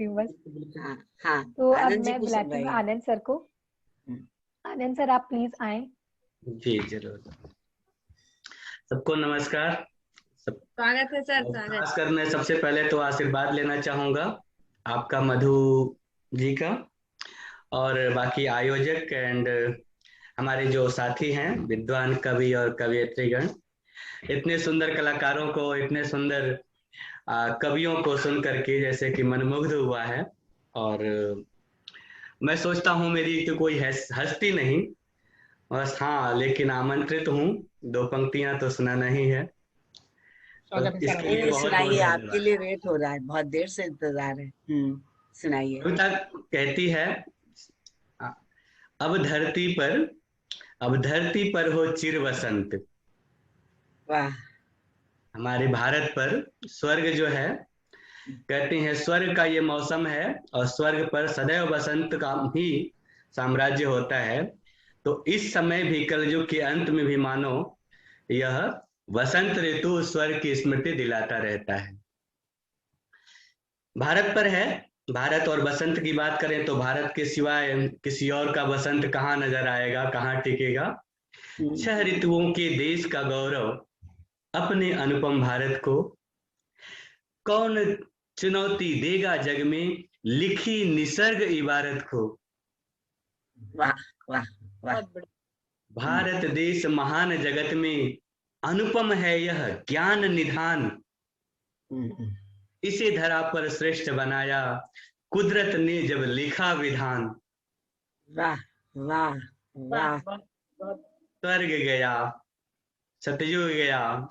हूँ बस। हाँ हाँ, तो अब आनंद जी मैं को सुन बुलाती रही हूँ है। आनंद सर को। आनंद सर आप प्लीज आए। जी जरूर। सबको नमस्कार। सब स्वागत है सर, स्वागत। खासकर मैं सबसे पहले तो आशीर्वाद लेना चाहूंगा आपका, मधु जी का, और बाकी आयोजक एंड हमारे जो साथी हैं विद्वान कवि और कवयित्रीगण। इतने सुंदर कलाकारों को, इतने सुंदर कवियों को सुन करके जैसे कि मनमुग्ध हुआ है। और मैं सोचता हूँ मेरी तो कोई हस्ती नहीं, बस हाँ, लेकिन आमंत्रित हूँ। दो पंक्तियां तो सुनाना ही है, तो स्वागत है सर। इसके लिए बहुत बहुत सुनाइए, आपके धन्यवाद। लिए वेट हो रहा है, बहुत देर से इंतजार है। सुनाइए। कविता कहती है, अब धरती पर, अब धरती पर हो चिर वसंत। वाह। हमारे भारत पर स्वर्ग जो है, कहते हैं स्वर्ग का ये मौसम है और स्वर्ग पर सदैव बसंत का ही साम्राज्य होता है। तो इस समय भी, कलयुग के अंत में भी मानो यह वसंत ऋतु स्वर्ग की स्मृति दिलाता रहता है। भारत पर है। भारत और बसंत की बात करें तो भारत के सिवाय किसी और का बसंत कहाँ नजर आएगा, कहाँ टिकेगा। 6 ऋतुओं के देश का गौरव अपने अनुपम भारत को, कौन चुनौती देगा जग में, लिखी निसर्ग इबारत को। वाह वाह वाह। भारत देश महान जगत में अनुपम है यह ज्ञान निधान। इसे धरा पर श्रेष्ठ बनाया कुदरत ने जब लिखा विधान। वाह वाह वाह। स्वर्ग गया, सतयुग गया,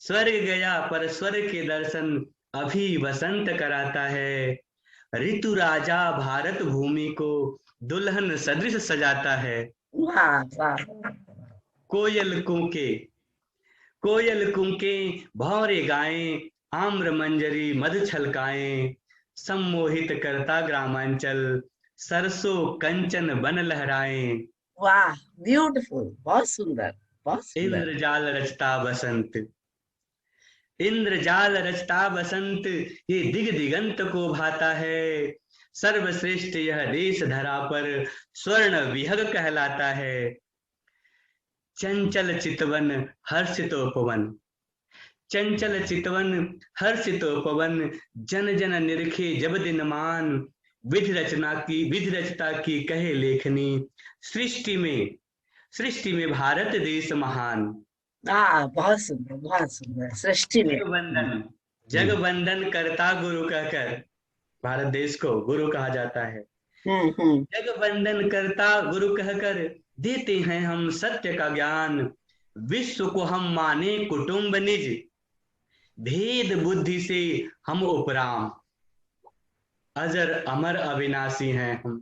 स्वर्ग गया, पर स्वर्ग के दर्शन अभी वसंत कराता है। ऋतु राजा भारत भूमि को दुल्हन सदृश सजाता है। वाह वाह। कोयल कूके, कोयल कूके, भौरे गाएं, आम्र मंजरी मध छलकाएं। सम्मोहित करता ग्रामांचल, सरसों कंचन बन लहराएं। वाह, ब्यूटीफुल, बहुत सुंदर, बहुत सुंदर। इंद्रजाल रचता बसंत, इंद्रजाल रचता बसंत, ये दिग दिगंत को भाता है। सर्वश्रेष्ठ यह देश धरा पर स्वर्ण विहग कहलाता है। चंचल चितवन हर्षितोपवन, चंचल चितवन हर्षितोपवन, जन जन निरखे जब दिनमान। विधि रचता की कहे लेखनी, सृष्टि में भारत देश महान। बहुत सुंदर, बहुत सुंदर। सृष्टि में जगवंदन, जगवंदन करता गुरु कहकर, भारत देश को गुरु कहा जाता है। जगवंदन करता गुरु कहकर, देते हैं हम सत्य का ज्ञान। विश्व को हम माने कुटुंब निज, भेद बुद्धि से हम उपराम। अजर अमर अविनाशी हैं हम,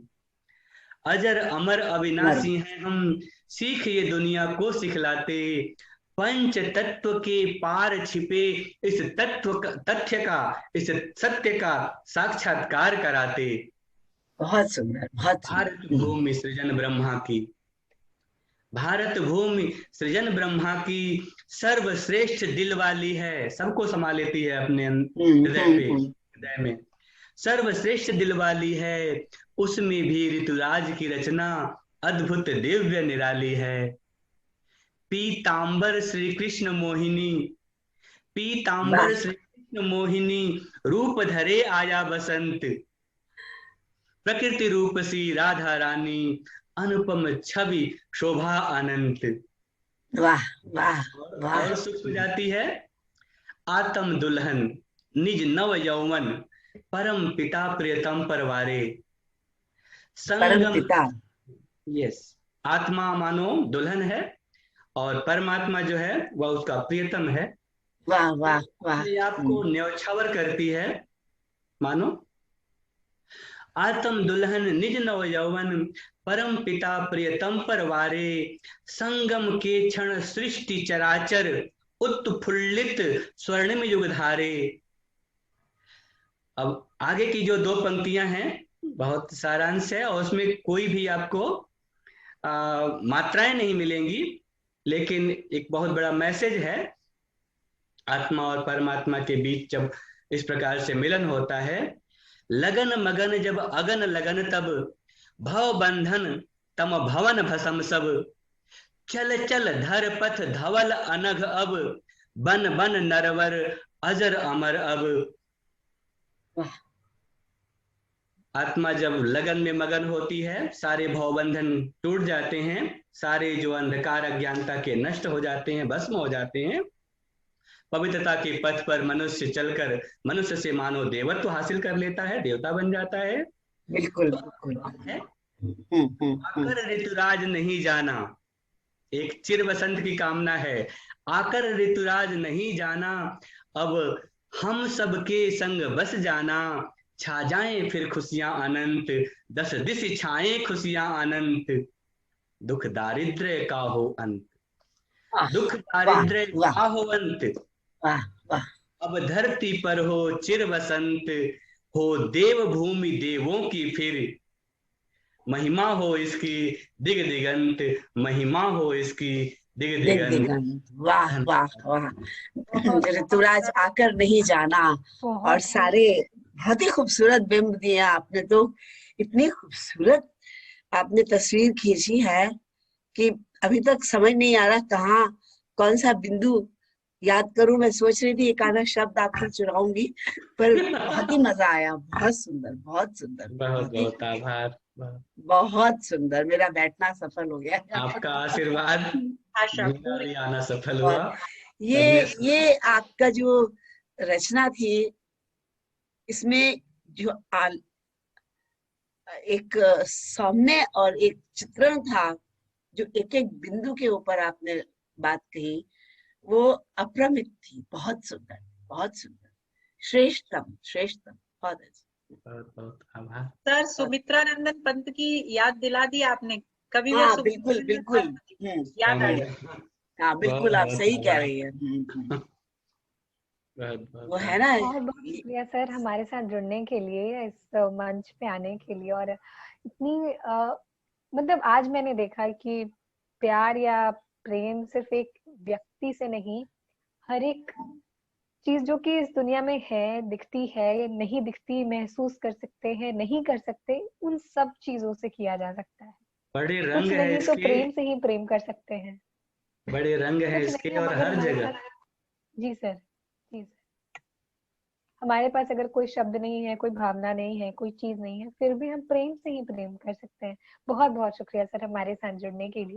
अजर अमर अविनाशी हैं हम। सीख ये दुनिया को सिखलाते, पंच तत्व के पार छिपे इस तथ्य का, इस सत्य का साक्षात्कार कराते। बहुत सुंदर, बहुत भारत भूमि सृजन ब्रह्मा की, भारत भूमि सृजन ब्रह्मा की, सर्वश्रेष्ठ दिल वाली है, सबको समा लेती है अपने हृदय में। सर्वश्रेष्ठ दिल वाली है, उसमें भी ऋतुराज की रचना अद्भुत दिव्य निराली है। पीतांबर श्री कृष्ण मोहिनी, पीतांबर श्री कृष्ण मोहिनी, रूप धरे आया बसंत। प्रकृति रूप सी राधा रानी, अनुपम छवि शोभा अनंत। वाह वाह वाह। और सुख जाती है, आत्म दुल्हन निज नव यौवन, परम पिता प्रियतम परवारे। परम पिता, यस, आत्मा मानो दुल्हन है और परमात्मा जो है वह उसका प्रियतम है। वाह वाह वाह। ये आपको न्यौछावर करती है, मानो आत्म दुल्हन निज नव यौवन, परम पिता प्रियतम परवारे। संगम के क्षण सृष्टि चराचर, उत्फुल्लित स्वर्णिम युग धारे। अब आगे की जो 2 पंक्तियां हैं बहुत सारांश है और उसमें कोई भी आपको मात्राएं नहीं मिलेंगी, लेकिन एक बहुत बड़ा मैसेज है। आत्मा और परमात्मा के बीच जब इस प्रकार से मिलन होता है, लगन मगन जब अगन लगन तब, भव बंधन तम भवन भसम सब। चल चल धर पथ धवल अनघ अब, बन बन नरवर अजर अमर अब। वाह आत्मा जब लगन में मगन होती है, सारे भवबंधन टूट जाते हैं, सारे जो अंधकार अज्ञानता के नष्ट हो जाते हैं, भस्म हो जाते हैं। पवित्रता के पथ पर मनुष्य चलकर मनुष्य से मानव देवत्व हासिल कर लेता है, देवता बन जाता है। बिल्कुल तो बिल्कुल। है हम्म। आकर ऋतुराज नहीं जाना, एक चिर बसंत की कामना है। आकर ऋतुराज नहीं जाना, अब हम सबके संग बस जाना। छा जाएं फिर खुशियां अनंत, दस दिश छाएं खुशियां अनंत। दुख दारिद्र्य का हो अंत, वाह दुख वाह दारिद्र्य वाह का हो अंत। वाह वाह। अब धरती पर हो चिर बसंत, हो देव भूमि देवों की फिर। महिमा हो इसकी दिग दिगंत, महिमा हो इसकी दिग दिग दिगंत। दिगंत। वाह वाह वाह। बहुत ऋतुराज आकर नहीं जाना, और बहुत खूब। सारे बहुत ही खूबसूरत बिंब दिया आपने तो। इतनी खूबसूरत आपने तस्वीर खींची है कि अभी तक समझ नहीं आ रहा कहाँ कौन सा बिंदु याद करूं। मैं सोच रही थी एक आधा शब्द आपसे चुराऊंगी, पर बहुत ही मजा आया। बहुत सुंदर, बहुत सुंदर, बहुत बहुत ही बहुत आभार। बहुत सुंदर। मेरा बैठना सफल हो गया। आपका आशीर्वाद, आशा मेरा पूरी। भी आना सफल हुआ। बहुत। ये आपका जो रचना थी, इसमें जो एक सौम्य और एक चित्रण था, जो एक एक बिंदु के ऊपर आपने बात कही, वो अप्रमित थी। बहुत सुंदर, बहुत सुंदर। श्रेष्ठतम, श्रेष्ठतम। बहुत अच्छा। बहुत बहुत आभार। सर, सुमित्रानंदन पंत की याद दिला दी आपने। कभी वो हाँ बिल्कुल बिल्कुल। याद आ बहुत गया। हाँ बिल्कुल, आप बहुत सही कह आभार। रही है। बहुत वो बहुत है ना। बहुत बहुत शुक्रिया सर हमारे साथ जुड़ने के लिए, इस मंच पे आने के लिए। और इतनी मतलब आज मैंने देखा कि प्यार या प्रेम सिर्फ एक व्यक्ति से नहीं, हर एक चीज जो कि इस दुनिया में है, दिखती है, नहीं दिखती, महसूस कर सकते हैं, नहीं कर सकते, उन सब चीजों से किया जा सकता है। बड़े रंग कुछ है नहीं तो इसके, प्रेम से ही प्रेम कर सकते हैं। बड़े रंग है कुछ इसके नहीं, हम और अगर हर हमारे जगह। पास, जी सर, जी सर, हमारे पास अगर कोई शब्द नहीं है, कोई भावना नहीं है, कोई चीज नहीं है, फिर भी हम प्रेम से ही प्रेम कर सकते हैं। बहुत बहुत शुक्रिया सर हमारे साथ जुड़ने के लिए।